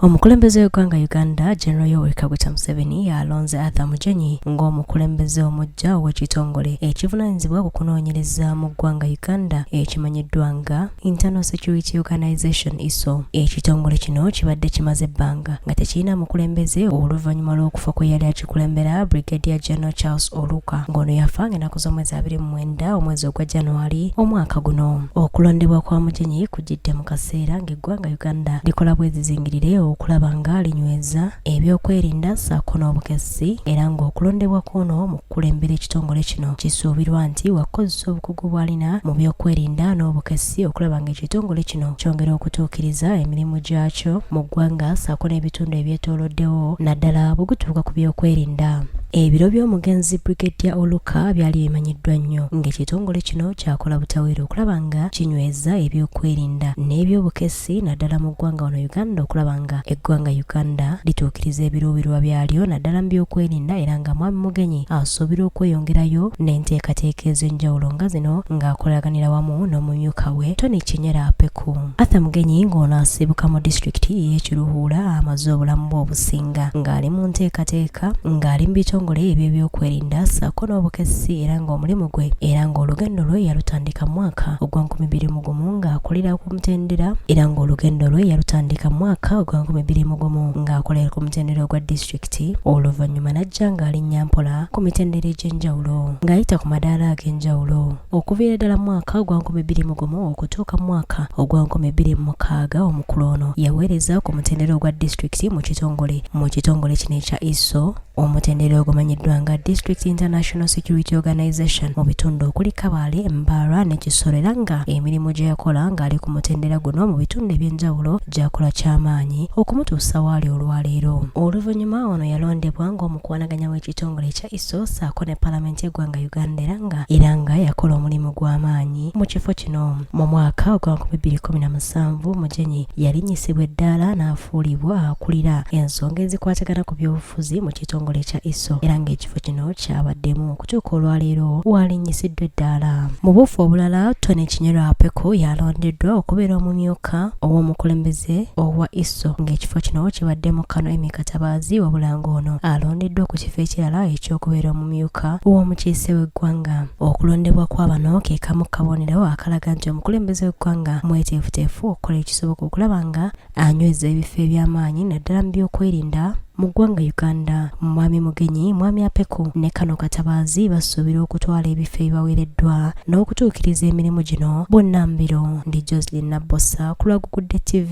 Omukulembeze w'eggwanga Uganda General Oluka yalonze Arthur Mugyenyi ng'omukulembeze omuggya w'ekitongole ekivunaanyizibwa ku kunoonyereza mu ggwanga Uganda ekimanyiddwa nga Internal Security Organization ISO. Ekitongole kino kibadde kimaze ebbanga nga tekirina mukulembeze oluvanyuma lw'okufa kwe yali akikulembera Brigadier General Charles Oluka ng'ono yafa ng'ennaku z'omwezi 29 omwezi ogwa January omwaka guno. Okulondebwa kwa Mugyenyi kujjidde mu kaseera ng'eggwanga Uganda likola bwezizingirire okulaba nga linyweza ebyokwerinda ssaako n'obukessi era ng'okulondebwa kw'ono mu kukulembera ekitongole kino kisuubirwa nti wakozesa obukugu bw'alina mu byokwerinda n'obukessi okulaba ng'ekitongole kino kyongera okutuukiriza emirimu gyakyo mu ggwanga ssaako n'ebitundu ebyetooloddewo naddala bwe gutuuka ku byokwerinda. Ebiro by'omugenzi Brigadier Oluka byali bimanyiddwa nnyo ng'ekitongole kino kyakola butaweera okulaba nga kinyweza ebyokwerinda n'ebyobukessi naddala mu ggwanga wano Uganda okulaba nga eggwanga Uganda lituukiriza ebiruubirwa byalyo naddala mu byokwerinda era nga Mwami Mugyenyi asuubira okweyongerayo n'enteekateeka ez'enjawulo nga zino ng'akolaganira wamu n'omumyuka we Tony Kinyera Apecu. Arthur Mugyenyi ng'ono asibuka mu disitulikiti y'ekiruhuura amaze obulamu bwe obusinga ng'ali mu nteekateeka ng'ali mu bitongole ebyokwerinda ssaako n'obukessi era ng'omulimu gwe era ng'olugendo lwe yalutandika mu mwaka ogwa 2021 ng'akolera ku mutendera era ng'olugendo lwe yalutandika mu mwaka ogwa 2021 ng'akolera ku mutendera ogwa disitulikiti oluvanyuma n'ajja ng'alinnya mpola ku mitendera egy'enjawulo ng'ayita ku madaala ag'enjawulo okuviira ddala mu mwaka ogwa 2021 okutuuka mu mwaka ogwa 2026 omukulu ono yaweereza ku mutendera ogwa disitulikiti mu kitongole kino ekya ISO omutendera ogumanyiddwa nga District International Security Organization mu bitundu okuli Kabale, Mbarara ne Kisoro era nga emirimu gye yakola ng'ali ku mutendera guno mu bitundu eby'enjawulo gy'akola ky'amaanyi okumutuusa w'ali olwaleero. Oluvannyuma ono yalondebwa ng'omukwanaganya w'ekitongole ekya ISO ssaako ne Paalamenti y'eggwanga Uganda era nga yakola omulimu gw'amaanyi mu kifo kino. Mu mwaka ogwa 2017 Mugyenyi yalinnyisibwa eddaala n'afuulibwa akulira ensonga ezikwatagana ku by'obufuzi mu kitongole ekya ISO era ng'ekifo kino kyabaddemu okutuuka olwaleero walinnyisiddwa eddaala. Mu buufu obulala Tony Kinyera Apecu yalondeddwa okubeera omumyuka ow'omukulembeze owa ISO ng'ekifo kino kibaddemu Katabazi wabula ng'ono alondeddwa ku kifo ekirala eky'okubeera omumyuka ow'omukiise w'eggwanga. Okulondebwa kw'abano ke kamu kabonero akalaga nti omukulembeze w'eggwanga mweteefuteefu okukola ekisoboka okulaba nga anyweza ebifo eby'amaanyi naddala mu byokwerinda mu ggwanga Uganda. Mwami Mugyenyi, Mwami Apecu ne Katabazi basuubira okutwala ebifo ebibaweereddwa n'okutuukiriza emirimu gino. Bonna mbiro ndi Jocelyn Nabbosa ku Lwagugudde TV.